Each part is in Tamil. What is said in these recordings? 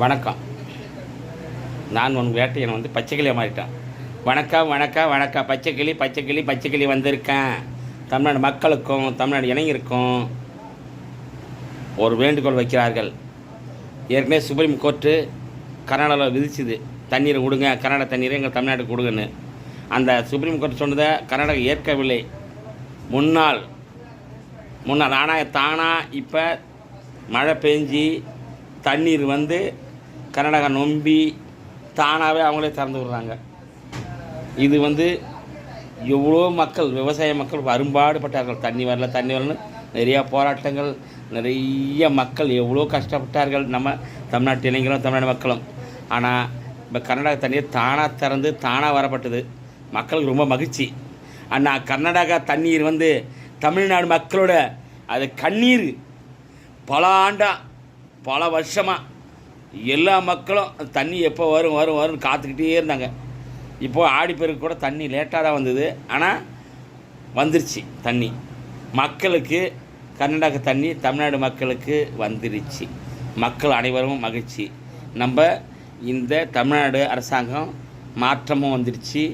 வணக்கம். நான் உன் வேட்டையன் வந்து பச்சைக்கிளியாக மாறிட்டேன். வணக்கம் வணக்கம் வணக்கம். பச்சைக்கிளி வந்திருக்கேன். தமிழ்நாடு மக்களுக்கும் தமிழ்நாடு இளைஞருக்கும் ஒரு வேண்டுகோள் வைக்கிறார்கள். ஏற்கனவே சுப்ரீம் கோர்ட்டு கர்நாடகாவில் விதிச்சுது, தண்ணீரை கொடுங்க, கர்நாடக தண்ணீரை எங்கள் தமிழ்நாட்டுக்கு கொடுங்கன்னு. அந்த சுப்ரீம் கோர்ட் சொன்னதை கர்நாடகா ஏற்கவில்லை. முன்னாள் ஆனால் தானாக இப்போ மழை பெஞ்சி தண்ணீர் வந்து கர்நாடகா நொம்பி தானாகவே அவங்களே திறந்து விடுறாங்க. இது வந்து எவ்வளோ மக்கள், விவசாய மக்கள் அரும்பாடுபட்டார்கள். தண்ணி வரலன்னு நிறையா போராட்டங்கள், நிறைய மக்கள் எவ்வளோ கஷ்டப்பட்டார்கள். நம்ம தமிழ்நாட்டு இளைஞர்களும் தமிழ்நாடு மக்களும். ஆனால் இப்போ கர்நாடகா தண்ணீர் தானாக திறந்து தானாக வரப்பட்டது. மக்களுக்கு ரொம்ப மகிழ்ச்சி. ஆனால் கர்நாடகா தண்ணீர் வந்து தமிழ்நாடு மக்களோட அது கண்ணீர். பல வருஷமாக எல்லா மக்களும் தண்ணி எப்போ வரும்னு காத்துக்கிட்டே இருந்தாங்க. இப்போது ஆடிப்பெருக்கு கூட தண்ணி லேட்டாக தான் வந்தது, ஆனால் வந்துருச்சு தண்ணி. மக்களுக்கு கர்நாடக தண்ணி தமிழ்நாடு மக்களுக்கு வந்துருச்சு. மக்கள் அனைவரும் மகிழ்ச்சி. நம்ம இந்த தமிழ்நாடு அரசாங்கம் மாற்றமும் வந்துருச்சு,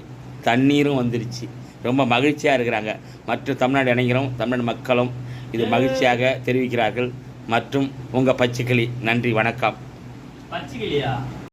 தண்ணீரும் வந்துருச்சு. ரொம்ப மகிழ்ச்சியாக இருக்கிறாங்க. மற்ற தமிழ்நாடு இளைஞரும் தமிழ்நாடு மக்களும் இது மகிழ்ச்சியாக தெரிவிக்கிறார்கள். மற்றும் உங்கள் பச்சைக்கிளி. நன்றி, வணக்கம். பச்சைக்கிளியா?